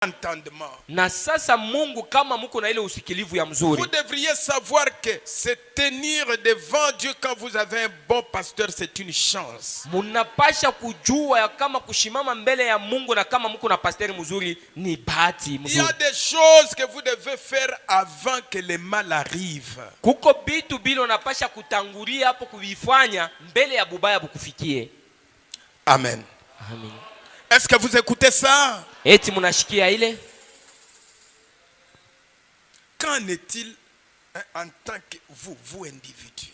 entendement. Na sasa Mungu kama mko na ile usikilivu ya mzuri. Vous devriez savoir que se tenir devant Dieu quand vous avez un bon pasteur, c'est une chance. Munapasha kujua ya kama kushimama mbele ya Mungu na kama mko na pasteur mzuri ni bahati mzuri. Il y a des choses que vous devez faire avant que le mal arrive. Kuko bitu bila unapasha kutangulia hapo kuvifanya mbele ya bubaya bukufikie. Amen. Amen. Est-ce que vous écoutez ça? Eti munashikia ile? Qu'en est-il en tant que vous individu?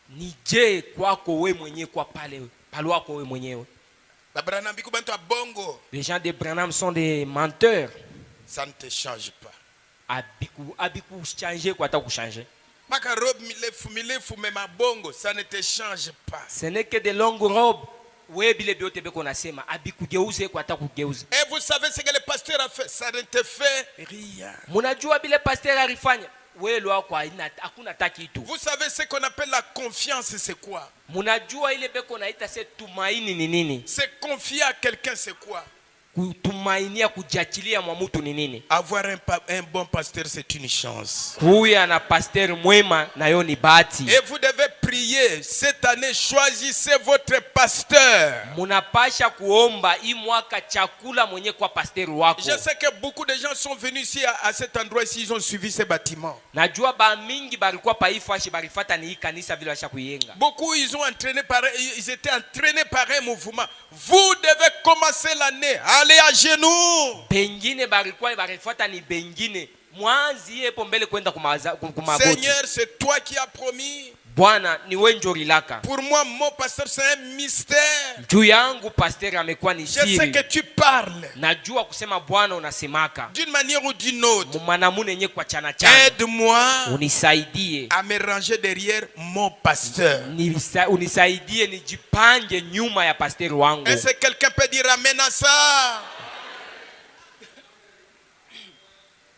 Ni je kwako wewe mwenyewe kwa pale wako wewe mwenyewe. La Branham biku bantu abongo. Les gens de Branham sont des menteurs. Ça ne te change pas. Abiku changer kwa ta kuchanger. Maka robe milefu mema bongo, ça ne te change pas. Ce n'est que des longues robes. Wewe bile biote beko nasema abikugeuze kwa ta kugeuza. Et vous savez ce que le pasteur a fait, ça ne te fait rien. Munajua bile pasteur alifanya, wewe leo kwa hakuna kitu. Vous savez ce qu'on appelle la confiance, c'est quoi? Munajua ile beko naita se tumaini ni nini? C'est confier à quelqu'un, c'est quoi? Kutumainia kujiachilia mwa mtu ni nini? Avoir un bon pasteur, c'est une chance. Kuya na pasteur mwema na yo ni bahati. Et vous devez prier cette année, choisissez votre pasteur. Munapasha kuomba hii mwaka chakula mwenye kwa pasteur wako. Je sais que beaucoup de gens sont venus ici à cet endroit ici, ils ont suivi ces bâtiments. Najua ba mingi balikuwa pa ifashi balifata ni kanisa vile washa kuyenga. Beaucoup ils étaient entraînés par un mouvement. Vous devez commencer l'année. Allez à genoux. Bengine balikuwa balifata ni bengine. Mwanzi yepo mbele kwenda kumagoti. Seigneur, c'est toi qui as promis. Bwana ni wewe ndio ulilaka. Pour moi, mon pasteur c'est un mystère. Juu yangu pasteur amekuwa ni siri. Je sais que tu parles. Najua kusema Bwana unasemaka. D'une manière ou d'une autre. Mwanamune yenye kwa chana. Aide-moi. Unisaidie. À me ranger derrière mon pasteur. Unisaidie nijipange nyuma ya pasteur wangu. Est-ce que quelqu'un peut dire amen à ça?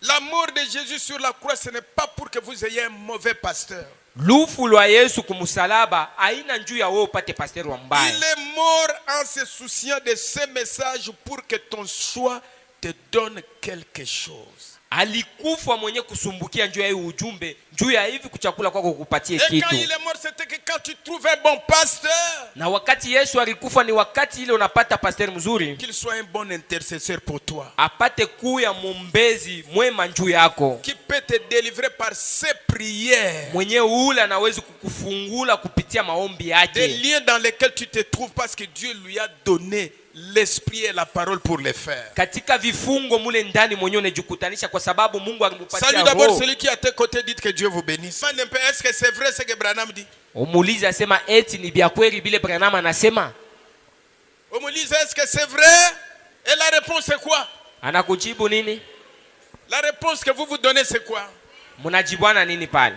L'amour de Jésus sur la croix, ce n'est pas pour que vous ayez un mauvais pasteur. Lufu lwa Yesu kumusalaba haina njuu ya wewe upate pasteur wa mbaya. Il est mort en se souciant de ce message pour que ton choix te donne quelque chose. Alikufa mwenye kusumbukia njuu ya hii ujumbe, njuu ya hivi kuchakula kwako kukupatie kitu. Et quand il est mort, c'était que quand tu trouves un bon pasteur. Na wakati Yesu alikufa ni wakati ile unapata pasteur mzuri. Qu'il soit un bon intercesseur pour toi. Apate kuya mumbezi mwema njuu yako. Qui peut te délivrer par ses prières. Mwenye ule anaweza kukufungula kupitia maombi yake. Des liens dans lesquels tu te trouves parce que Dieu lui a donné l'esprit et la parole pour les faire. Katika vifungo mule ndani mwenyewe unajikutanisha kwa sababu Mungu alimpatia roho. Salut d'abord celui qui est à tes côtés, dites que Dieu vous bénisse. Est-ce que c'est vrai ce que Branham dit? Umulize asema eti ni bya kweli bile Branham anasema? Umulize est-ce que c'est vrai? Et la réponse est quoi? Anakujibu nini? La réponse que vous vous donnez c'est quoi? Munajibwana nini pale?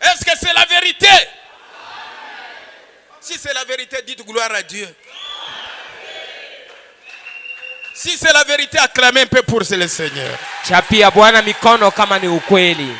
Est-ce que c'est la vérité? Si c'est la vérité, dites gloire à Dieu. Si c'est la vérité, acclamez un peu pour le Seigneur. Chapia Bwana mikono kama ni ukweli.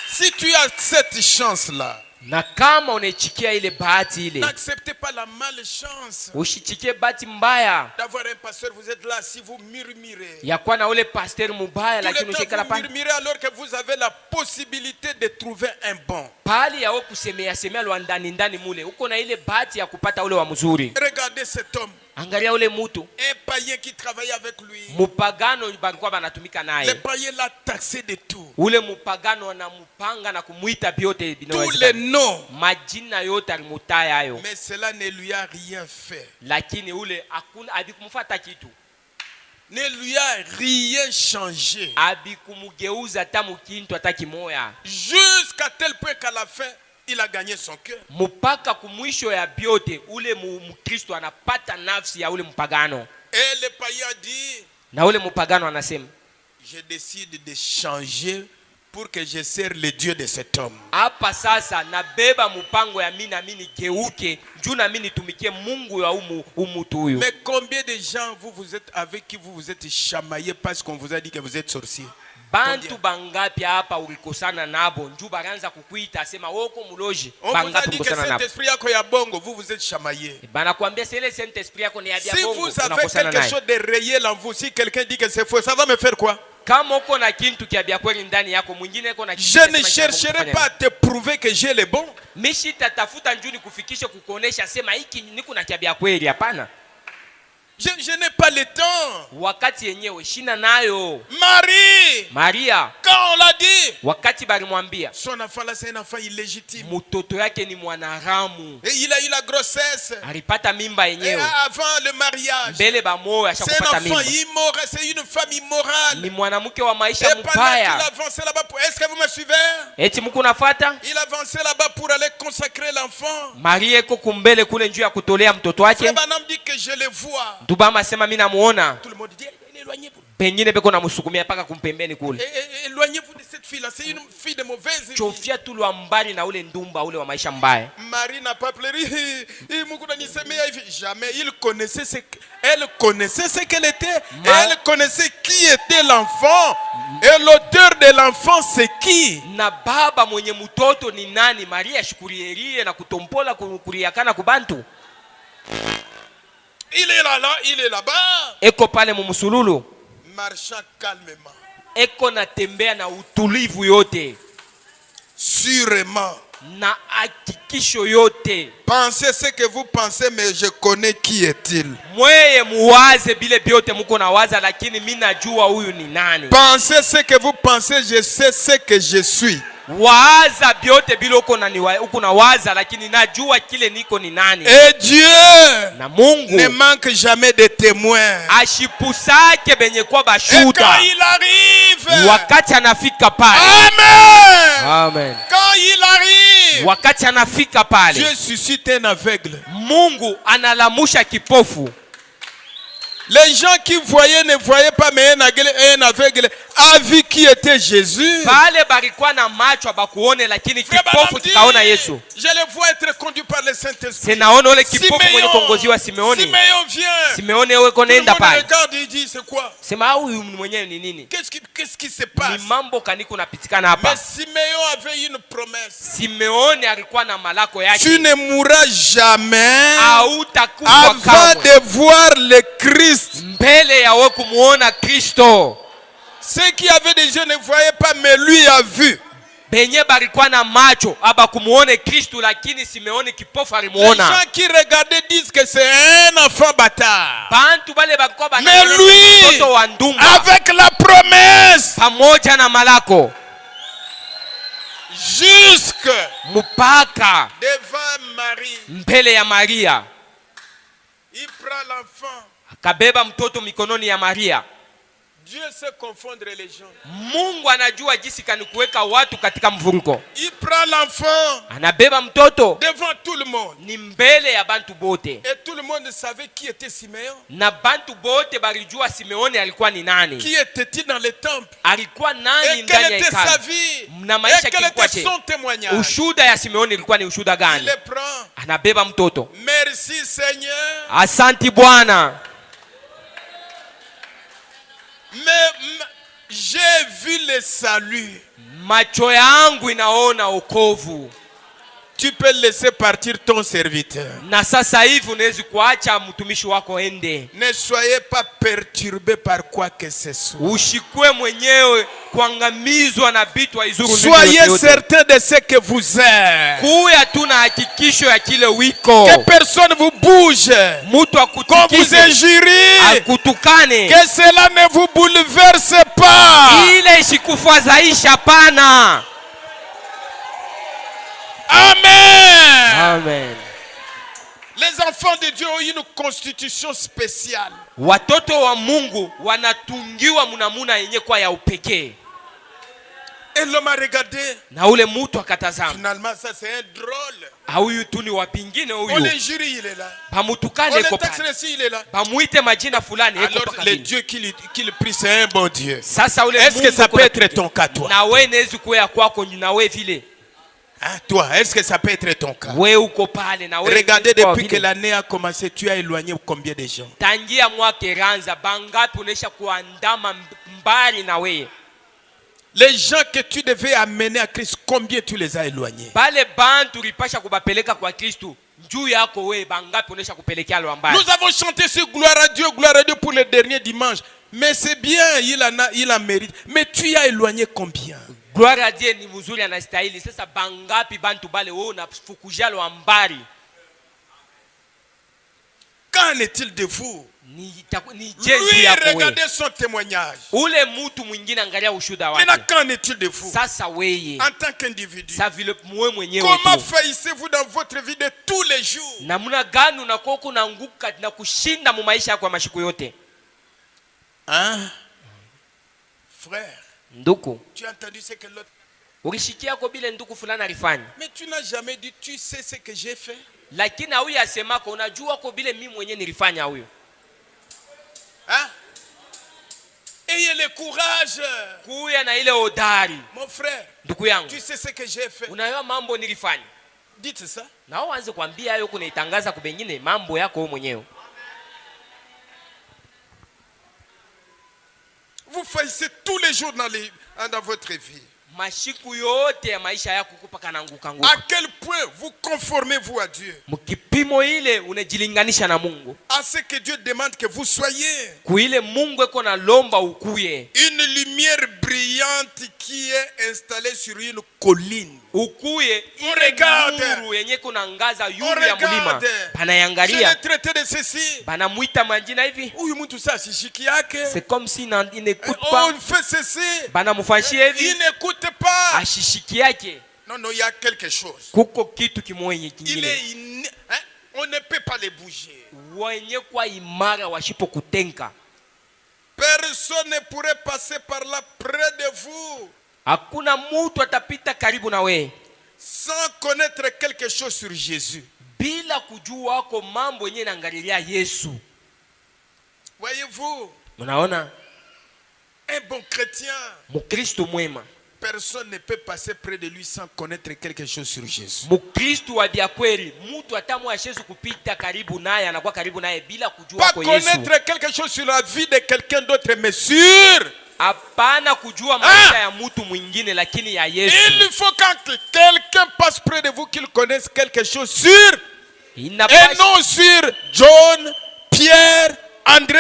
Si tu as cette chance-là, na kama unachikia ile bahati ile, n'acceptez pas la malchance. Ushichikie bahati mbaya d'avoir un pasteur, vous êtes là si vous murmurez. Ya kuwa na ule pasteur mubaya lakini ushikala pale. Vous murmurez alors que vous avez la possibilité de trouver un bon. Pali ya kusemea lwa ndani mule. Uko na ile bahati ya kupata ule wa mzuri. Regardez cet homme. Angalia ule mutu. Un païen qui travaillait avec lui. Mupagano balikuwa banatumika naye. Le païen l'a taxé de tout. Ule mupagano anamupanga na kumuita biote tous les noms. Majina yote alimutaya ayo. Mais cela ne lui a rien fait. Lakini ule hakuna abikumfuata kitu. Ne lui a rien changé. Abikumugeuza tamu kintu hata kimoya. Jusqu'à tel point qu'à la fin il a gagné son cœur. Mupaka kumwisho ya biote ule mkristo anapata nafsi ya ule mpagano. Et le païen dit, na ule mpagano anasema, je décide de changer pour que je sers le Dieu de cet homme. Hapa sasa nabeba mpango ya mimi geuke juu na mimi nitumikie Mungu ya umutu huyu. Mais combien de gens vous êtes avec qui vous vous êtes chamaillé parce qu'on vous a dit que vous êtes sorcier? Bantu bangapi hapa ulikosana nabo njoo baranza kukuita asema woko muloji bangapi ulikosana nabo. Saint-Esprit yako ya bongo, vous vous êtes chamaillé. Bana kuambia c'est le Saint-Esprit yako ni ya bongo. Si vous avez quelque chose de réel en vous, si quelqu'un dit que c'est faux, ça va me faire quoi? Kama uko na kintu kia bia kweli ndani yako, mwingine uko na kintu. Je ne chercherai pas à te prouver que j'ai le bon. Mishi tatafuta njoo nikufikishe kukuonesha sema hiki niko na kia bia kweli, hapana. Je n'ai pas le temps. Wakati yenyewe shina nayo. Maria, quand on l'a dit, wakati balimwambia son enfant là c'est un enfant illégitime. Mtoto yake ni mwanaharamu. Et il a eu la grossesse. Alipata mimba yenyewe. Avant le mariage. Mbele ba moyo ashakupata mimba. C'est un enfant immoral, c'est une femme immorale. Ni mwanamke wa maisha mbaya. Il avançait là-bas pour... Est-ce que vous me suivez? Eti mko nafuata? Il avançait là-bas pour aller consacrer l'enfant. Maria iko kumbele kule njoo ya kutolea mtoto wake. Frère dit que je le vois. Tubama sema mimi namuona. Tout le monde dit éloignez-vous. Pengine beko namusukumia paka kumpembeni kule. Éloignez-vous de cette fille là, c'est une fille de mauvaise vie. Chofia tu mbali na ule ndumba ule wa maisha mbaya. Marie n'a pas pleuré. Jamais. Elle connaissait ce qu'elle était. Et elle connaissait qui était l'enfant. Et l'auteur de l'enfant c'est qui? Na baba mwenye mtoto ni nani? Maria shukurierie na kutompola kuriakana kubantu. Il est là, il est là-bas. Eko pale mumusululu. Marchant calmement. Eko natembea na utulivu yote. Sûrement. Na hakikisho yote. Pensez ce que vous pensez, mais je connais qui est-il. Mweye muwaze bile biote muko na waza, lakini mimi najua huyu ni nani. Pensez ce que vous pensez, je sais ce que je suis. Waza biote bilo uko na waza, lakini najua kile niko ni nani. Et Dieu na Mungu ne manque jamais de témoins. Ashipusake benye kwa bashuda. Et quand il arrive, wakati anafika pale. Amen. Amen. Quand il arrive, wakati anafika pale, Dieu suscite un aveugle. Mungu analamusha kipofu. Les gens qui voyaient ne voyaient pas, mais un aveugle a vu qui était Jésus. Pale barikuwa na macho bakuone, lakini kipofu kikaona Yesu. Je le vois être conduit par le Saint-Esprit. Sinaona ole kipofu mwenye kongoziwa Simeoni. Simeon vient. Simeoni wewe konaenda pale. Regarde, il dit c'est quoi? Sema huyu mwenyewe ni nini? Qu'est-ce qui se passe? Ni mambo kaniko napitikana hapa. Mais Simeon avait une promesse. Simeoni alikuwa na malako yake. Tu ne mourras jamais avant de voir le Christ. Mbele ya wewe kumuona Kristo. Ceux qui avaient des yeux ne voyaient pas, mais lui a vu. Benye barikuwa na macho aba kumuone Kristo, lakini Simeoni kipofu alimuona. Les gens qui regardaient disent que c'est un enfant bâtard. Bantu bale bakwa bana. Mais lui, avec la promesse, pamoja na malako, jusque mpaka devant Marie, mbele ya Maria, il prend l'enfant. Akabeba mtoto mikononi ya Maria. Dieu sait confondre les gens. Mungu anajua jinsi kanikuweka watu katika mvurungo. Il prend l'enfant. Anabeba mtoto devant tout le monde. Ni mbele ya bantu bote. Et tout le monde savait qui était Simeon. Na bantu bote balijua Simeoni alikuwa ni nani. Qui était-il dans le temple? Alikuwa nani ndani ya hekalu? Et quelle était sa vie? Na maisha kilikuwa était son témoignage? Ushuda ya Simeoni ilikuwa ni ushuda gani? Il le prend. Anabeba mtoto. Merci Seigneur. Asanti Bwana. Mais j'ai vu le salut. Macho yangu inaona wokovu. Tu peux laisser partir ton serviteur. Na sasa hivi unaweza kuacha mtumishi wako ende. Ne soyez pas perturbés par quoi que ce soit. Ushikwe mwenyewe kuangamizwa na bitu izuru. Soyez certain de ce que vous êtes. Kuya tuna hakikisho ya kile wiko. Que personne vous bouge. Mutu akutikise. Qu'on vous injurie. Akutukane. Que cela ne vous bouleverse pas. Ile isikufadhaisha pana. Amen. Amen. Les enfants de Dieu ont une constitution spéciale. Watoto wa Mungu wanatungiwa munamuna yenye kwa ya upekee. Et l'homme a regardé. Na ule mutu akatazama. Finalement ça c'est un drôle. Huyu tu ni wapingine huyu. On l'injurie, il est là. Pamutukane ko pale. Il est là. Pamuite majina fulani eko pale. Alors le Dieu qui le prie c'est un bon Dieu. Sasa ule Mungu. Est-ce que ça peut être ton cas toi? Na wewe nezi kuya kwako na wewe vile. Hein, toi, est-ce que ça peut être ton cas? Regardez depuis que l'année a commencé, tu as éloigné combien de gens? Les gens que tu devais amener à Christ, combien tu les as éloignés? Bale bantu ripasha kubapeleka kwa Kristo. Njuu yako we bangapi unesha kupelekea lo mbali. Nous avons chanté sur gloire à Dieu pour le dernier dimanche. Mais c'est bien, il a mérite. Mais tu as éloigné combien? Gloire à Dieu ni mzuri anastahili. Sasa bangapi bantu bale wewe unafukuzia lo mbali. Qu'en est-il de vous? Lui, regardez son témoignage. Ule mutu mwingine angalia ushuhuda wake. Maintenant, qu'en est-il de vous? Sasa weye En tant qu'individu, sa vile mwe mwenyewe comment tu. faillissez-vous dans votre vie de tous les jours? Namuna gani unakuwa kunaanguka na kushinda mu maisha yako ya mashiku yote? Hein? Frère, Nduku, tu as entendu ce que l'autre... ukishikia ko bile nduku fulani alifanya. Mais tu n'as jamais dit, tu sais ce que j'ai fait? Lakini huyu asemako unajua ko bile mimi mwenyewe nilifanya huyo. Hein? Ayez le courage. Kuya na ile hodari. Mon frère, Nduku yangu, tu sais ce que j'ai fait? unajua mambo nilifanya. Dites ça. Na uanze kuambia hayo kunaitangaza kwa wengine mambo yako wewe mwenyewe. Vous faillissez tous les jours dans votre vie. Mashiku yote ya maisha yako kupaka naanguka À nguka. quel point vous conformez-vous à Dieu? Mkipimo ile unajilinganisha na Mungu. À ce que Dieu demande que vous soyez. Kuile Mungu eko na lomba ukuye. Une lumière brillante qui est installée sur une colline. Ukuye On regarde. nuru yenye kunangaza On yulu ya mulima. regarde. Je Panayangalia. l'ai traité de ceci. Banamuita majina hivi. Huyu mtu sasa shishiki yake. C'est comme si il n'écoute pas. On fait ceci. Banamufanyia hivi. Il n'écoute pas. Ashishiki yake. Non, non, il y a quelque chose. Kuko kitu kimoja Il kingine. est hein? On ne peut pas les bouger. Wenye kwa imara washipo kutenka. Personne ne pourrait passer par là près de vous Hakuna mtu atapita karibu na we sans connaître quelque chose sur Jésus. bila kujua ko mambo yenye naangalilia Yesu. Voyez-vous, Unaona? un bon chrétien, Mukristo mwema. personne ne peut passer près de lui sans connaître quelque chose sur Jésus. Mukristo wa dia kweli, mtu atamwa Yesu kupita karibu naye anakuwa karibu naye bila kujua Pas kwa Yesu. connaître quelque chose sur la vie de quelqu'un d'autre, mais sur. Hapana kujua maisha ya mtu mwingine lakini ya Yesu. Il faut quand quelqu'un passe près de vous qu'il connaisse quelque chose sur. Et non sur John, Pierre, André,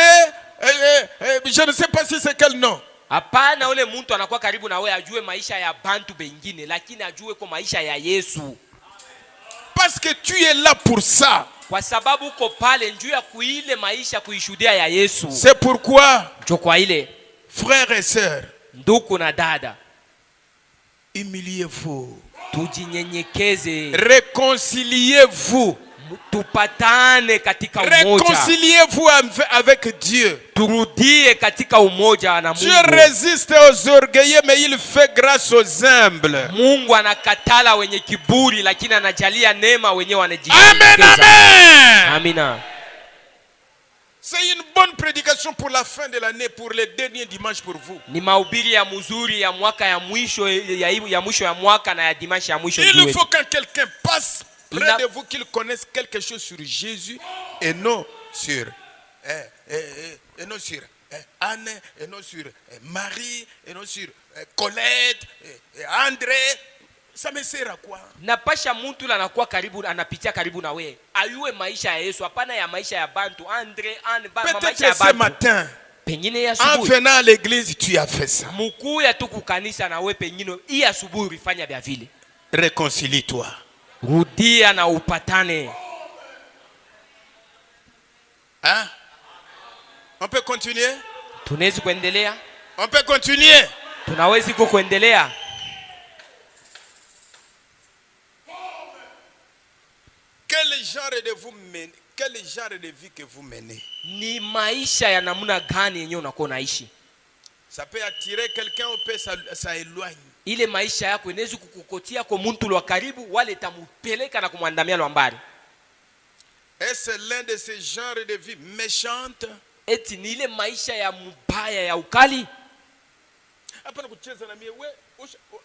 je ne sais pas si c'est quel nom. Hapana ule mtu anakuwa karibu na wewe ajue maisha ya bantu bengine lakini ajue kwa maisha ya Yesu. Parce que tu es là pour ça. Kwa sababu uko pale njuu ya kuile maisha kuishuhudia ya Yesu. C'est pourquoi, Njoo kwa ile frères et sœurs, ndugu na dada, humiliez-vous. tujinyenyekeze, Réconciliez-vous. tupatane katika umoja. Réconciliez-vous avec Dieu. Turudie katika umoja na Dieu Mungu. résiste aux orgueilleux, mais il fait grâce aux humbles. Mungu anakatala wenye kiburi lakini anajalia neema wenye Amen, wanajinyenyekeza. amen. Amina. C'est une bonne prédication pour la fin de l'année, pour les derniers dimanches pour vous. Ni mahubiri ya mzuri ya mwaka ya mwisho ya mwisho ya mwaka na ya dimanche ya mwisho. Il faut quand quelqu'un passe près de vous qu'il connaisse quelque chose sur Jésus et non sur et non sur Anne, et non sur Marie, et non sur Colette, et André. Ça me sert à quoi? Napasha mtu anakuwa karibu anapitia karibu na wewe. Ayue maisha ya Yesu, hapana ya maisha ya bantu. Andre, maisha ya Peut-être ce bantu. matin, Pengine ya en asubuhi. venant à l'église, tu as fait ça. Mkuu ya tu kukanisa na wewe pengine hii asubuhi ulifanya vya vile. Réconcilie-toi. Rudia na upatane. Hein? On peut continuer? Tunaweza kuendelea? On peut continuer? Tunaweza kuendelea? Quel genre de vous menez? Quel genre de vie que vous menez? Ni maisha ya namna gani yenyewe unakuwa unaishi? Ça peut attirer quelqu'un ou peut ça éloigne. Ile maisha yako inaweza kukukotia kwa mtu wa karibu wale tamupeleka na kumwandamia lwa mbali. Est-ce l'un de ces genres de vie méchante? Eti ni ile maisha ya mbaya ya ukali? Hapana kucheza na mie, wewe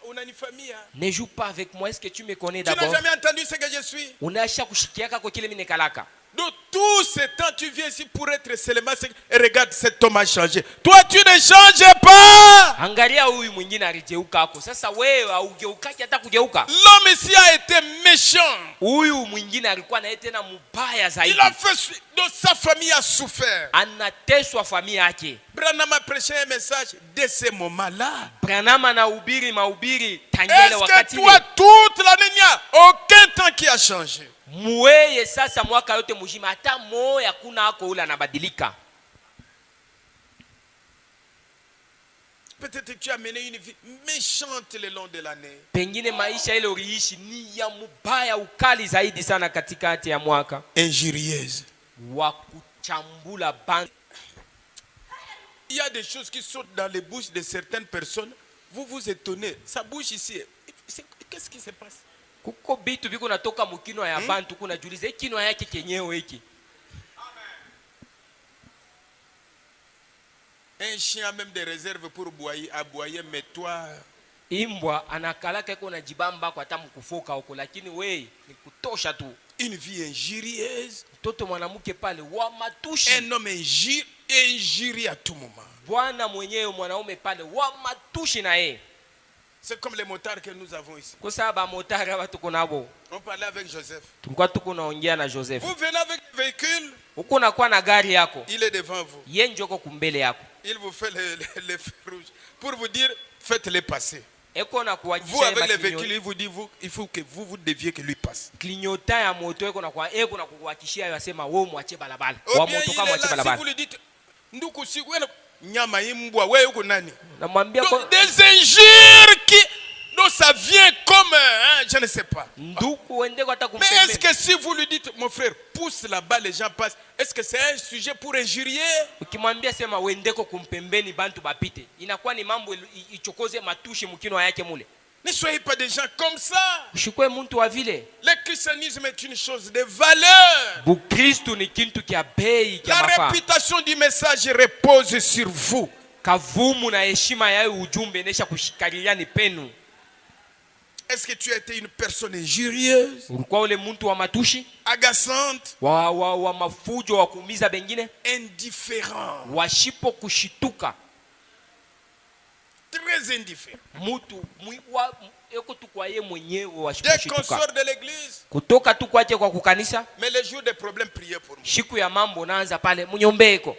unanifamia. Ne joue pas avec moi, est-ce que tu me connais Tu n'as d'abord? jamais entendu ce que je suis? Unasha kushikiaka kwa kile mimi nikalaka. De tout ce temps, tu viens ici pour être seulement... Et regarde, cet homme a changé. Toi, tu ne changes pas. Angalia huyu mwingine aligeuka hapo. Sasa wewe haugeukaki hata kugeuka. L'homme ici a été méchant. Huyu mwingine alikuwa na yeye tena mbaya zaidi. Il a fait... Donc sa famille a souffert. Anateswa familia yake. Branham a prêché un message de ce moment-là. Branham anahubiri mahubiri tangele wakati Est-ce que toi, toute l'année, il n'y a aucun temps qui a changé? Mweye sasa mwaka yote mujima hata moya kuna hako ule anabadilika. Peut-être que tu as mené une vie méchante le long de l'année. Pengine maisha ile uliishi ni ya mubaya ukali zaidi sana katikati ya mwaka. Injurieuse. Wa kuchambula band. Il y a des choses qui sortent dans les bouches de certaines personnes. Vous vous étonnez. Sa bouche ici, qu'est-ce qui se passe? Kuko bitu biko natoka mukino ya bantu kuna juliza kino yake kenyewe hiki. Un chien a même des réserves pour aboyer, mais toi... Imbwa anakalaka iko na jibamba kwa tamu kufoka huko, lakini we ni kutosha tu. Une vie injurieuse. Mtoto mwanamke pale wa matushi. Un homme injurie à tout moment. Bwana mwenyewe mwanaume pale wa matushi na yeye. C'est comme les motards que nous avons ici. Kwa sababu motari hapa tuko nabo. On parlait avec Joseph. Tulikuwa tuko naongea na Joseph. Vous venez avec le véhicule. Uko nakuwa na gari yako. Il est devant vous. Yeye njoko kumbele yako. Il vous fait le feu rouge pour vous dire faites-les passer. Eko na kuwajisha. Vous avec le véhicule, il vous dit il faut que vous deviez que lui passe. Klinyota ya moto eko na kuwakishia yasema wewe mwache balabala. Wa moto kama mwache balabala. Si vous lui dites nduku si wewe nyama imbwa wewe uko nani? Namwambia des injures qui donc ça vient comme je ne sais pas. Mais est-ce que si vous lui dites mon frère pousse là-bas les gens passent, est-ce que c'est un sujet pour injurier? Ukimwambia sema wendeko kumpembeni bantu bapite inakuwa ni mambo ichokoze matushi mkino yake mule. Ne soyez pas des gens comme ça. Ushikwe mtu wa vile. Le christianisme est une chose de valeur. Bukristo ni kintu kia bei kia mafa. La réputation du message repose sur vous. Kavumu na heshima ya ujumbe nesha kushikalia ni penu. Est-ce que tu as été une personne injurieuse? Ulikuwa ule mtu wa matushi? Agaçante? Wa mafujo wa kuumiza bengine? Indifférent. Washipo kushituka. Très indifférent. Mtu eko tu kwa yeye mwenyewe washipo kushituka. Dès qu'on sort de l'église. Kutoka tu kwaje kwa kukanisa? Mais les jours des problèmes, priez pour moi. Siku ya mambo naanza pale munyombeko.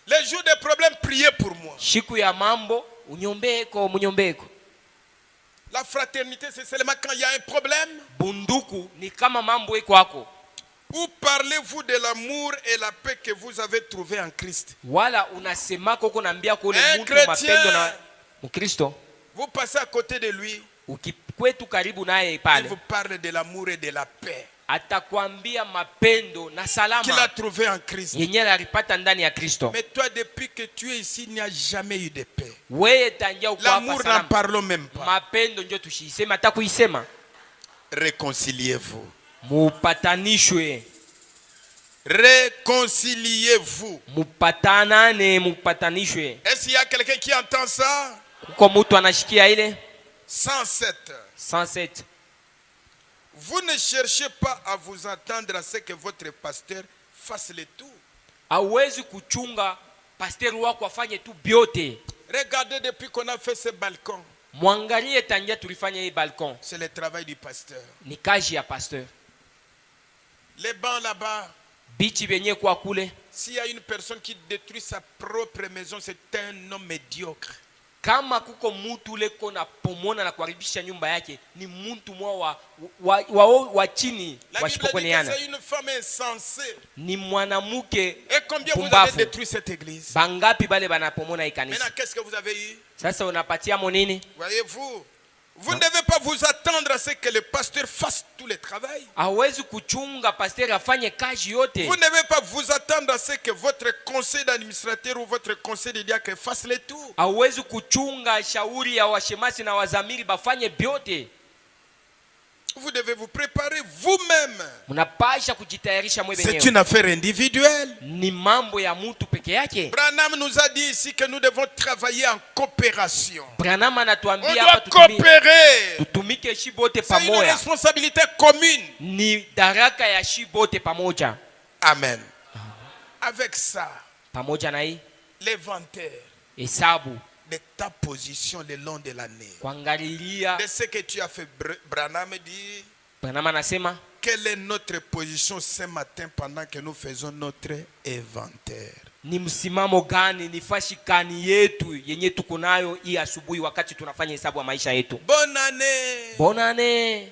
Les jours des problèmes, priez pour moi. Siku ya mambo munyombeko. La fraternité, c'est seulement quand il y a un problème. Bunduku ni kama mambo iko hako. Où parlez-vous de l'amour et la paix que vous avez trouvé en Christ? Wala unasema koko naambia kwa ule mtu mapendo na Mkristo. Vous passez à côté de lui. Ukikwetu karibu naye pale. Il vous parle de l'amour et de la paix. Atakwambia mapendo na salama. Qu'il a trouvé en Christ. Yenye alipata ndani ya Kristo. Mais toi, depuis que tu es ici, il n'y a jamais eu de paix. L'amour, n'en parlons même pas. Mapendo ndio tushisema takuisema. Réconciliez-vous. Mupatanishwe. Réconciliez-vous. Mupatanishwe. Est-ce qu'il y a quelqu'un qui entend ça? Kuko mtu anashikia ile? 107. Vous ne cherchez pas à vous attendre à ce que votre pasteur fasse le tout. Hawezi kuchunga pasteur wako afanye tu biote. Regardez depuis qu'on a fait ce balcon. Mwangalie tangia tulifanya hii balcon. C'est le travail du pasteur. Ni kazi ya pasteur. Les bancs là-bas. Bichi benye kwa kule. S'il y a une personne qui détruit sa propre maison, c'est un homme médiocre. Kama kuko mtu leko na pomona na kuharibisha nyumba yake ni mtu mwa wa chini washipokoneana. C'est une femme insensée. Ni mwanamke. Et combien vous avez détruit cette église? Bangapi bale banapomona hii kanisa. Maintenant qu'est-ce que vous avez eu? Sasa unapatia monini? Voyez-vous, vous ne devez pas vous attendre à ce que le pasteur fasse tout le travail. Hawezi kuchunga pasteur afanye kazi yote. Vous ne devez pas vous attendre à ce que votre conseil d'administrateur ou votre conseil de diacre fasse le tout. Hawezi kuchunga shauri ya washemasi na wazamiri bafanye biote. Vous devez vous préparer vous-même. Mnapasha kujitayarisha mwe C'est benyewe. une affaire individuelle. Ni mambo ya mtu peke yake. Branham nous a dit ici que nous devons travailler en coopération. Branham On anatuambia doit hapa coopérer. tutumike shi bote C'est une pamoja. responsabilité commune. Ni daraka ya shi bote pamoja. Amen. Avec ça, Pamoja na hii l'inventaire hesabu de ta position le long de l'année. kuangalilia. De ce que tu as fait, Branham dit, Branham anasema quelle est notre position ce matin pendant que nous faisons notre inventaire? ni msimamo gani, ni fashi gani yetu yenye tuko nayo hii asubuhi wakati tunafanya hesabu ya maisha yetu. Bonne année. Bonne année.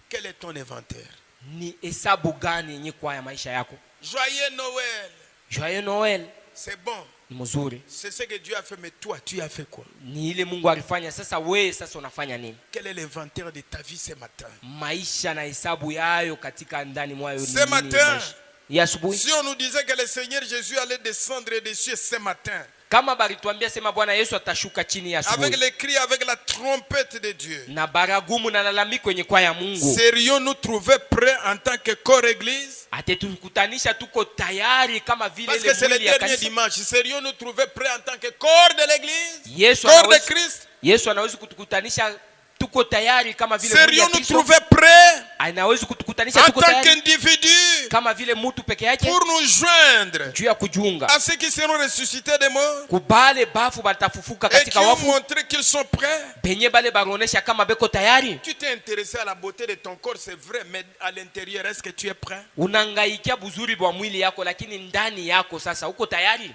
Quel est ton inventaire? Ni hesabu gani yenye kwa ya maisha yako? Joyeux Noël. Joyeux Noël. C'est bon. Ni mzuri. C'est ce que Dieu a fait, mais toi, tu as fait quoi? Ni ile Mungu alifanya. Sasa wewe sasa unafanya nini? Quel est l'inventaire de ta vie ce matin? Maisha na hesabu yayo katika ndani mwayo ni Ce nini matin, maisha? Ya asubuhi. si on nous disait que le Seigneur Jésus allait descendre des cieux ce matin, Kama balituambia sema Bwana Yesu atashuka chini ya avec asubuhi les cris, avec la trompette de Dieu, na baragumu na lalamiko kwenye kwa ya Mungu, serions-nous trouvés prêts en tant que corps église? atetukutanisha tuko tayari kama vile Parce ile que c'est le mwili ya dernier kanisa. dimanche. Serions-nous trouvés prêts en tant que corps de l'église? Yesu Corps de anaweza, Christ? Yesu anaweza kutukutanisha tuko tayari kama vile mwili ya Serions-nous Kristo. trouvés prêts Anaweza kutukutanisha en tuko tant tayari qu'individus kama vile mtu peke yake pour nous joindre juu ya kujiunga à ceux qui seront ressuscités des morts kubale bafu batafufuka et qui katika ont wafu montré qu'ils sont prêts? penye bale baronesha kama beko tayari. Tu t'es intéressé à la beauté de ton corps, c'est vrai, mais à l'intérieur, est-ce que tu es prêt? Unangaikia buzuri bwa mwili yako, lakini ndani yako sasa uko tayari?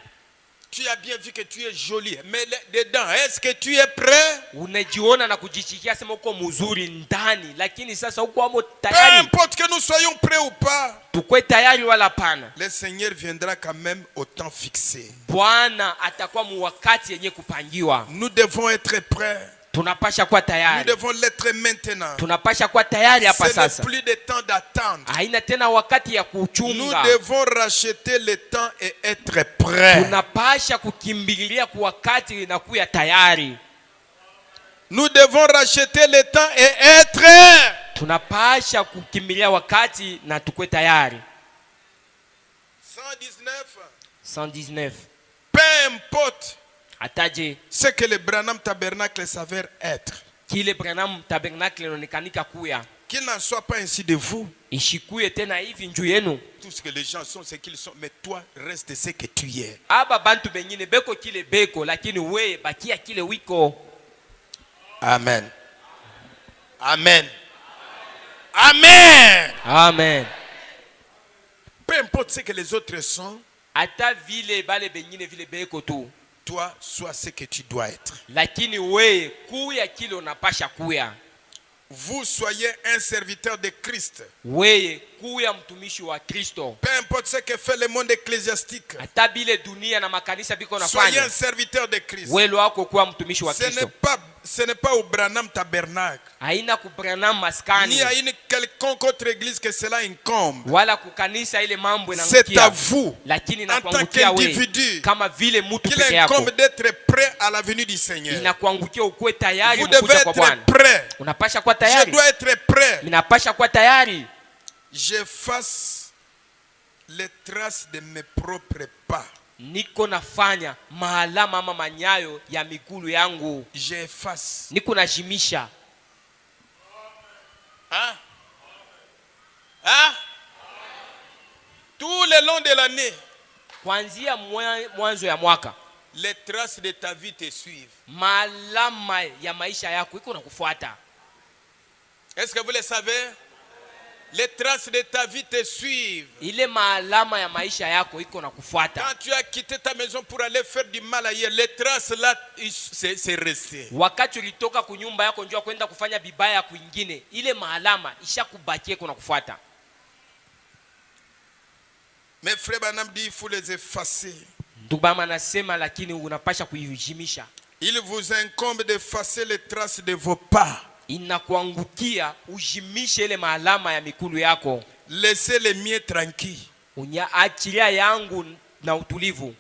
Tu as bien vu que tu es joli, mais dedans, est-ce que tu es prêt? Unajiona na kujichikia sema uko mzuri ndani, lakini sasa uko amo Peu tayari? importe que nous soyons prêts ou pas, Tukwe tayari wala pana, le Seigneur viendra quand même au temps fixé. Bwana atakuwa mu wakati yenye kupangiwa. Nous devons être prêts. Tunapasha kuwa Nous tayari, devons l'être maintenant. tunapasha kuwa tayari hapa Ce n'est sasa. plus de temps d'attendre. Haina tena wakati ya Nous kuchunga. devons racheter le temps et être prêts. Tunapasha kukimbililia kwa wakati na kuya tayari. Nous devons racheter le temps et être. Tunapasha kukimbilia wakati na tukwe tayari. 119. Peu importe Ataje ce que le Branham Tabernacle s'avère être. kile Branham Tabernacle inaonekanika kuya, Qu'il n'en soit pas ainsi de vous. ishikuye tena hivi njuu yenu. Tout ce que les gens sont, c'est qu'ils sont. Mais toi, reste ce que tu es. Aba bantu bengine beko kile beko, lakini we bakia kile wiko. Amen. Amen. Amen. Amen. Peu importe ce que les autres sont, Ata vile bale bengine vile beko tu, toi, sois ce que tu dois être. lakini we kuya kile unapasha kuya. Vous soyez un serviteur de Christ. Weye kuya mtumishi wa Kristo. Peu importe ce que fait le monde ecclésiastique. Ata bile dunia na makanisa biko Soyez nafanya, un serviteur de Christ. we wako kuwa mtumishi wa Kristo. Ce n'est pas au Branham Tabernacle, Haina ku Branham ni maskani à une quelconque autre église que cela incombe. wala kukanisa ile mambo C'est à inaangukia, vous, lakini en tant inakuangukia we qu'individu, kama vile mtu qu'il peke yako. incombe d'être prêt à la venue du Seigneur. Inakuangukia ukuwe tayari Vous devez mkuja kwa être Bwana. prêt. Unapasha kuwa Je tayari. dois être prêt. Minapasha kuwa tayari. J'efface les traces de mes propres pas. Niko nafanya maalama ama manyayo ya migulu yangu. J'efface. Niko najimisha. Hein? Hein? Tout le long de l'année, Kuanzia mwanzo ya mwaka, les traces de ta vie te suivent. maalama ya maisha yako iko nakufuata. Est-ce que vous le savez? Les traces de ta vie te suivent. Ile maalama ya maisha yako iko nakufuata. Quand tu as quitté ta maison pour aller faire du mal ailleurs, les traces là, c'est resté. Wakati ulitoka kunyumba yako njoo kwenda kufanya bibaya kwingine, ile maalama ishakubakie kuna kufuata. Mes frères Branham dit il faut les effacer. Ndubama nasema lakini unapasha kuijimisha. Il vous incombe d'effacer les traces de vos pas. Inakuangukia ujimishe ile maalama ya mikulu yako. Laissez les miens tranquilles. Achilia yangu na utulivu.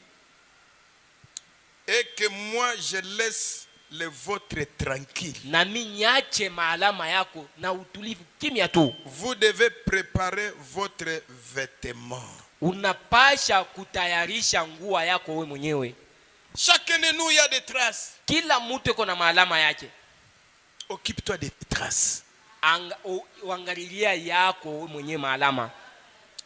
Et que moi je laisse le vôtre tranquille. nami niache maalama yako na utulivu kimya tu. Vous devez préparer votre vêtement. Unapasha kutayarisha nguo yako wewe mwenyewe. Chacun de nous, il y a des traces. Kila mtu iko na maalama yake. Occupe-toi des traces. Uangalilia yako wewe mwenyewe maalama.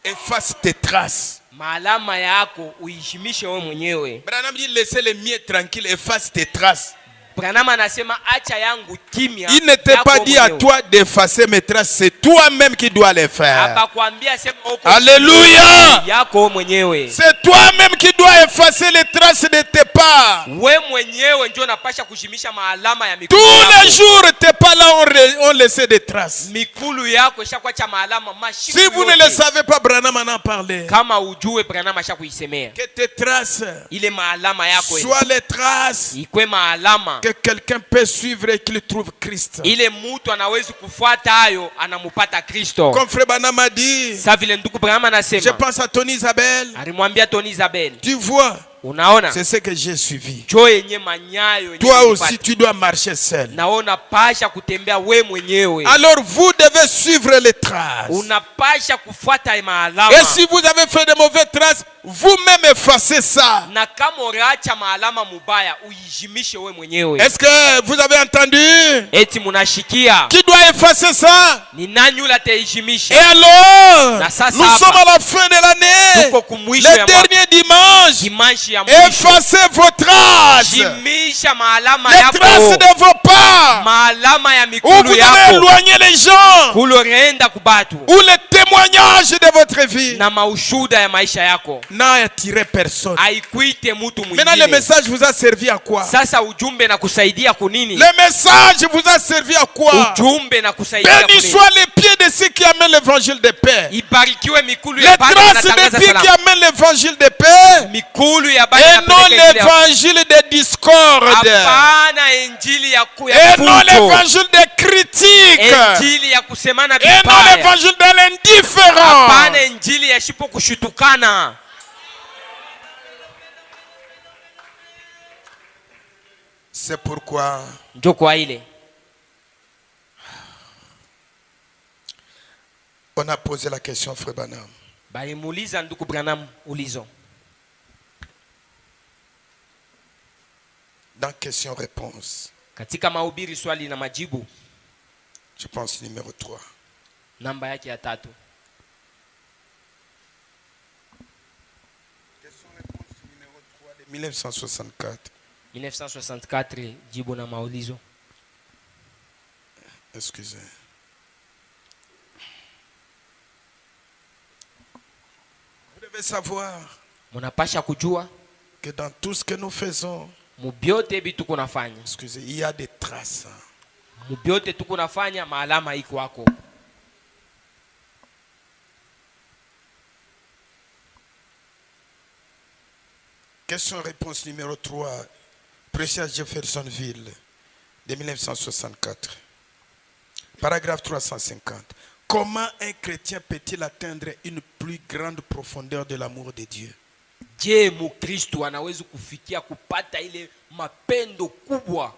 Efface tes traces. Maalama yako uishimishe wewe mwenyewe. Branham dit laissez les miens tranquilles, efface tes traces. Branham anasema acha yangu kimya. Il ne t'a pas dit à toi d'effacer mes traces, c'est toi-même qui dois les faire. Abakwambia sema uko. Alléluia. Yako mwenyewe. C'est toi-même qui dois effacer les traces de tes pas. Wewe mwenyewe ndio unapasha kushimisha maalama ya mikulu Tous yako. les jours tes pas là ont laissé des traces. Mikulu yako ishakuacha maalama mashiku. Si vous ne le savez pas, Branham en a parlé. Kama ujue Branham ashakuisemea. Que tes traces Ile maalama yako soient les traces ikwe maalama que quelqu'un peut suivre et qu'il trouve Christ. ile mtu anawezi kufuata hayo anamupata Kristo. Comme Frère Branham a dit, Sa vile ndugu Branham je anasema. pense à Tony Isabelle. Alimwambia Tony Isabelle. Tu vois, Unaona? c'est ce que j'ai suivi. Jo yenye manyayo. Toi aussi, tu dois marcher seul. Na unapasha kutembea we mwenyewe. Alors vous devez suivre les traces. Unapasha kufuata maalama. Et si vous avez fait de mauvaises traces, vous-même effacez ça. Na kama uraacha maalama mubaya uijimishe we mwenyewe. Est-ce que vous avez entendu? Eti munashikia. Qui doit effacer ça? Ni nani yule ataijimisha? Et alors, Na sasa nous sommes à la fin de l'année. Tuko kumwisho Le ya dernier dimanche. dimanche ya mwisho. Effacez vos traces. Jimisha maalama Les yako. traces de vos pas. Maalama ya Où mikulu vous allez yako. éloigner les gens. Kulorenda kubatu. Ou les témoignages de votre vie. Na maushuda ya maisha yako. N'a attiré personne. Haikuite mtu Maintenant, le mwingine. message vous a servi à quoi? Sasa ujumbe na kusaidia kunini? Le message vous a servi à quoi? Ujumbe na kusaidia Béni kunini? soient les pieds de ceux qui amènent l'évangile de paix. Ibarikiwe mikulu Les ya baba traces des inatangaza pieds qui salamu. amènent l'évangile de paix. Mikulu ya baba Et non inapeleka injili ya- l'évangile de discorde. Hapana injili ya Et non fujo. l'évangile de critique. Injili ya kusemana Et non vibaya. l'évangile de l'indifférent. Hapana injili ya shipo kushutukana. C'est pourquoi Ndio kwa ile on a posé la question, Frère Branham. balimuuliza ndugu Branham ulizo. Dans question-réponse, Katika mahubiri swali na majibu je pense numéro 3. namba yake ya 3. Question-réponse numéro 3 de 1964. 1964 jibu na maulizo. Excusez. Vous devez savoir Munapasha kujua que dans tout ce que nous faisons, mubyote bitu kunafanya. excusez, il y a des traces. Mubyote tuko nafanya maalama iko wako. Question-réponse numéro 3. Precious Jeffersonville de 1964. Paragraphe 350. Comment un chrétien peut-il atteindre une plus grande profondeur de l'amour de Dieu? Je, Mukristo anaweza kufikia kupata ile mapendo kubwa?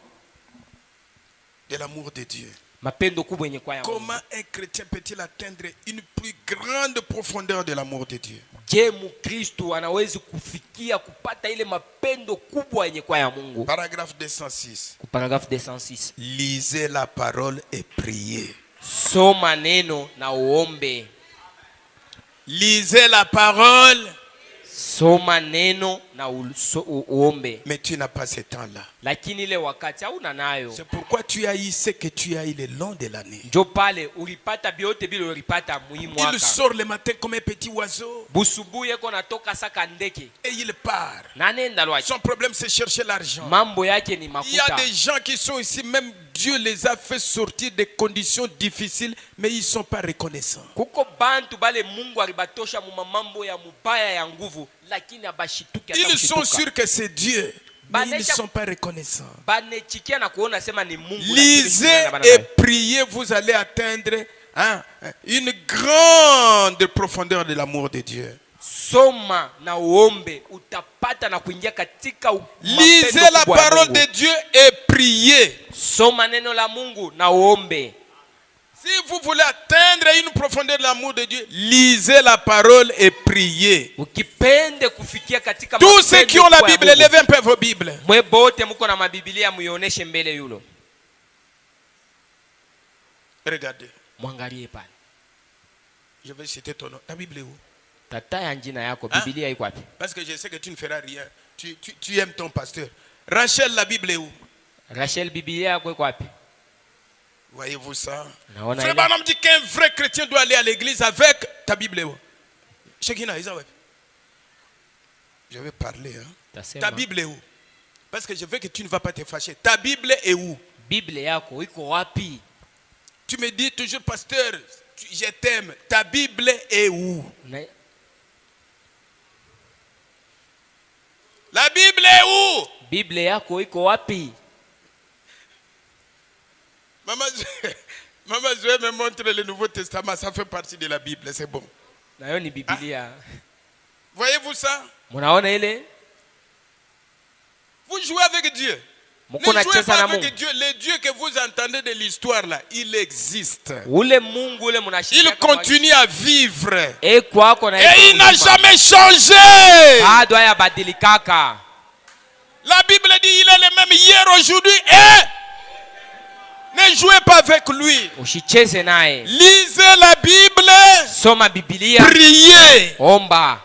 De l'amour de Dieu. Mapendo kubwa yenye kwa ya Mungu. Comment un chrétien peut-il atteindre une plus grande profondeur de l'amour de Dieu? Je, Mukristo anaweza kufikia kupata ile mapendo kubwa yenye kwa ya Mungu? Paragraphe 206. Paragraphe 206. Lisez la parole et priez. Soma neno na uombe. Lisez la parole. Soma neno na uombe. Mais tu n'as pas ce temps-là. Lakini ile wakati hauna nayo. C'est pourquoi tu as eu ce que tu as eu le long de l'année. Njo pale ulipata biote bila ulipata muhimu waka. Il sort le matin comme un petit oiseau. Busubuhi yako natoka saka ndeke. Et il part. Nanenda lwachi. Son problème c'est chercher l'argent. Mambo yake ni Il y makuta. a des gens qui sont ici, même Dieu les a fait sortir des conditions difficiles, mais ils ne sont pas reconnaissants. Kuko bantu bale Mungu alibatosha mu mambo ya mubaya ya nguvu lakini abashituki hata Ils sont kushituka. sûrs que c'est Dieu, mais ils ne sont pas reconnaissants. Banechikia na kuona sema ni Mungu. Lisez et priez, vous allez atteindre une grande profondeur de l'amour de Dieu. Soma na uombe utapata kufuata na kuingia katika Lisez la parole de Dieu et priez. Soma neno la Mungu na uombe. Si vous voulez atteindre une profondeur de l'amour de Dieu, lisez la parole et priez. Ukipende kufikia katika Tous ceux qui ont la Bible, levez un peu vos Bibles. Mwe bote mko na mabibilia muioneshe mbele yulo. Regardez. Mwangalie pale. Je vais citer ton nom. Ta Bible est où? Tata ya njina yako Biblia iko wapi? Parce que je sais que tu ne feras rien. Tu aimes ton pasteur. Rachel, la Bible est où? Rachel, Biblia yako iko wapi? Voyez-vous ça? Naona Frère ile. Branham dit qu'un vrai chrétien doit aller à l'église avec ta Bible est où? Shekina, Isa, ouais. Je vais parler. Hein? Tasema. Ta Bible est où? Parce que je veux que tu ne vas pas te fâcher. Ta Bible est où? Biblia yako iko wapi? Tu me dis toujours, pasteur, je t'aime. Ta Bible est où? La Bible est où? Biblia yako iko wapi? Maman Zoé me montre le Nouveau Testament, ça fait partie de la Bible, c'est bon. Nayo ni Biblia. Voyez-vous ça? Munaona ile? Vous jouez avec Dieu. Ne Mko jouez nacheza pas na avec Mungu. Dieu. Le Dieu que vous entendez de l'histoire là, il existe. Ule Mungu ule mnashika. Il continue à vivre. Et kwako na Et il n'a jamais changé. bado hayabadilikaka. La Bible dit il est le même hier, aujourd'hui et ne jouez pas avec lui. Usicheze naye. Lisez la Bible. Soma Biblia. Priez. Omba.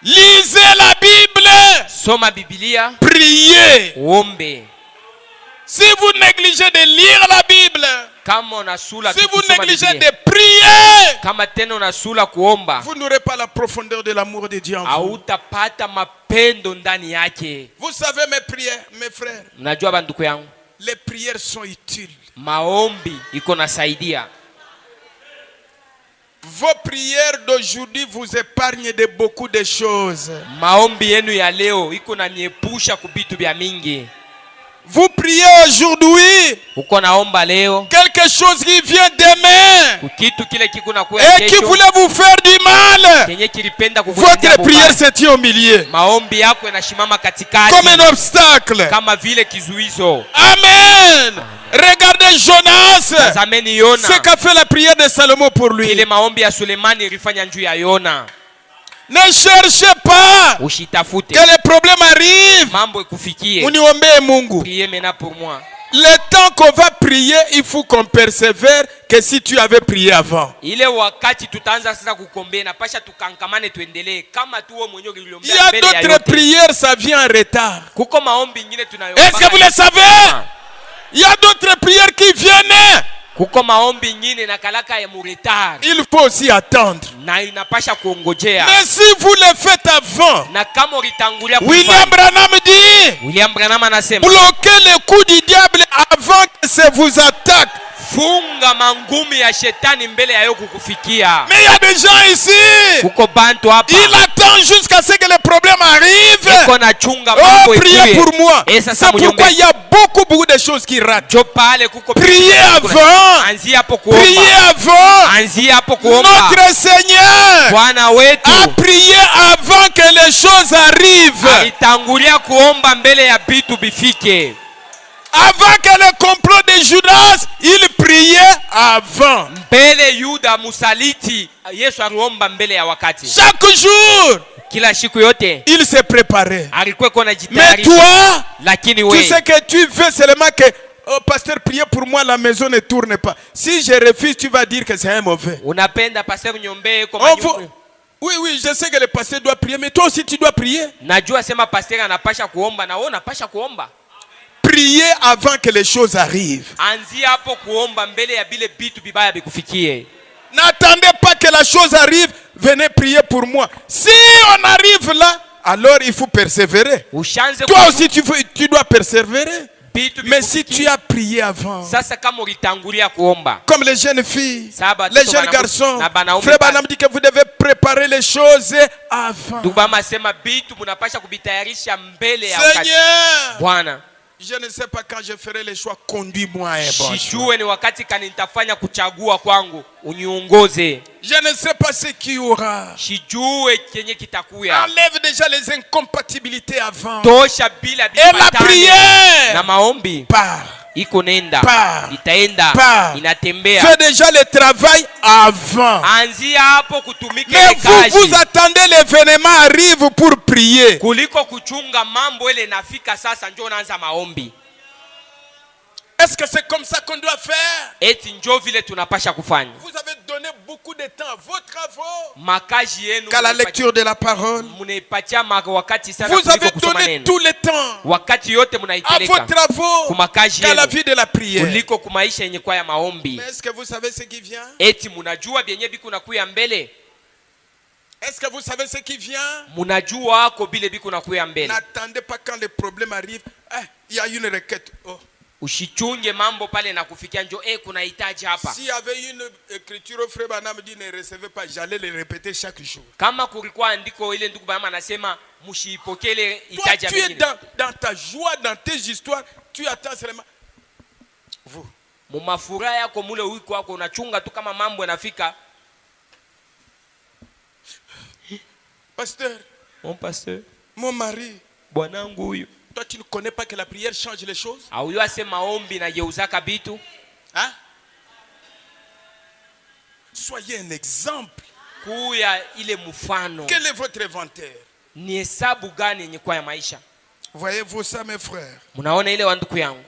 Lisez la Bible. Soma Biblia. Priez. Ombe. Si vous négligez de lire la Bible, Kama unasula si vous kusoma négligez Biblia. de prier, Kama tena unasula kuomba. vous n'aurez pas la profondeur de l'amour de Dieu en vous. Hautapata mapendo ndani yake. Vous savez mes prières, mes frères, Mnajua banduku yangu. les prières sont utiles. Maombi iko nasaidia. Vos prières d'aujourd'hui vous épargnent de beaucoup de choses. Maombi yenu ya leo iko na niepusha kubitu bya mingi. Vous priez aujourd'hui Uko naomba leo. quelque chose qui vient demain Kitu kile kiko na kuya et qui kesho. voulait vous faire du mal. Kenye kilipenda kukufanyia Votre prière mubaya. se tient au milieu Maombi yako yanashimama katikati. comme un obstacle. Kama vile kizuizo. Amen. Regardez Jonas. Tazameni Yona. Ce qu'a fait la prière de Salomon pour lui. Ile maombi ya Sulemani ilifanya njuu ya Yona. Ne cherchez pas Ushitafute. que les problèmes arrivent. Mambo ikufikie. Uniombee Mungu. Priez maintenant pour moi. Le temps qu'on va prier, il faut qu'on persévère que si tu avais prié avant. Ile wakati tutaanza sasa kukombea napasha tukankamane tuendelee kama tu wewe mwenyewe Il y uliombea a mbele ya d'autres yote. prières, ça vient en retard. Kuko maombi ingine tunayoomba. Est-ce que vous le savez? Il y a d'autres prières qui viennent. Kuko maombi ingine na kalaka ya muretard. Il faut aussi attendre. Na inapasha kuongojea. Mais si vous le faites avant, Na kama ulitangulia William Branham dit, William Branham anasema bloquez le coup du diable avant que ça vous attaque. funga mangumi ya shetani mbele ya yo kukufikia. Mais il y a des gens ici, Kuko bantu hapa. il attend jusqu'à ce que le problème arrive. Iko na chunga Oh, mambo priez ikuwe. pour moi. Eh, C'est sasa pourquoi il y a beaucoup de choses qui ratent. Jo pale kuko Priez avant. Anzia hapo Priez kuomba. avant. Anzia hapo kuomba. Notre Seigneur Bwana wetu a prié avant que les choses arrivent. alitangulia kuomba mbele ya vitu bifike. Avant que le complot de Judas, il priait avant. Mbele Yuda musaliti, Yesu aliomba mbele ya wakati. Chaque jour, Kila siku yote il se préparait. alikuwa kona Mais jitayarisha. toi, Lakini tu we sais que tu veux seulement que, oh pasteur, priez pour moi, la maison ne tourne pas. Si je refuse, tu vas dire que c'est un mauvais. unapenda pastor nyombee kwa On manyumba. vous- Oui, oui, je sais que le pasteur doit prier, mais toi aussi tu dois prier. Najua sema pastor anapasha kuomba na wewe unapasha kuomba. Priez avant que les choses arrivent. Anzia hapo kuomba mbele ya bile bitu bibaya bikufikie. N'attendez pas que la chose arrive, venez prier pour moi. Si on arrive là, alors il faut persévérer. Ushanze Toi aussi tu dois persévérer. bitu Mais si bikufikie. tu as prié avant, Sasa kama ulitangulia kuomba. comme les jeunes filles, Saba, les tuto jeunes banamu- garçons, na banaume Frère pale. Branham dit que vous devez préparer les choses avant. Dubama sema bitu munapasha kubitayarisha mbele ya wakati. Seigneur, Bwana, Je ne sais pas quand je ferai le choix. Conduis-moi un bon choix. Sijue ni wakati kani nitafanya kuchagua kwangu, uniongoze. Je ne sais pas ce qu'il y aura. Sijue kenye kitakuya. Enlève déjà les incompatibilités avant. Tosha bila Et la prière na maombi part. Iko nenda, Part. itaenda, Part. inatembea. Fais déjà le travail avant. Anzia hapo kutumika Mais kazi. vous attendez l'événement arrive pour prier. Kuliko kuchunga mambo ile nafika sasa njoo naanza maombi. Est-ce que c'est comme ça qu'on doit faire? Eti njoo vile tunapasha kufanya. Vous avez donné beaucoup de temps à vos travaux Makazi yenu qu'à la lecture de la parole. Munaipatia wakati sana Vous kuliko avez kusoma donné neno. tout le temps Wakati yote à vos munaipeleka travaux kumakazi qu'à la yenu vie de la prière. kuliko kumaisha yenye kwa ya maombi. Mais est-ce que vous savez ce qui vient? Eti munajua byenye biku nakuya mbele. Est-ce que vous savez ce qui vient? Munajua ako bile biku nakuya mbele. N'attendez pas quand les problèmes arrivent. Il y a une requête. Oh. Usichunge mambo pale na kufikia njo kuna hitaji hapa. S'il y avait une écriture au frère Banam dit ne recevez pas, j'allais le répéter chaque jour. Kama kulikuwa andiko ile ndugu Banam anasema mshiipokele Toi, hitaji tu es mengine. dans ta joie, dans tes histoires, tu attends seulement. Vous. Mumafuraha yako mule wiko wako unachunga tu kama mambo yanafika. Pasteur, Mon pasteur, mon mari, bwanangu huyu. toi tu ne connais pas que la prière change les choses? Auyo asema maombi na geuzaka bitu. Hein? Soyez un exemple. Kuya ile mfano. Quel est votre inventaire? Ni hesabu gani yenye kwa ya maisha? Voyez-vous ça mes frères? Munaona ile wanduku yangu.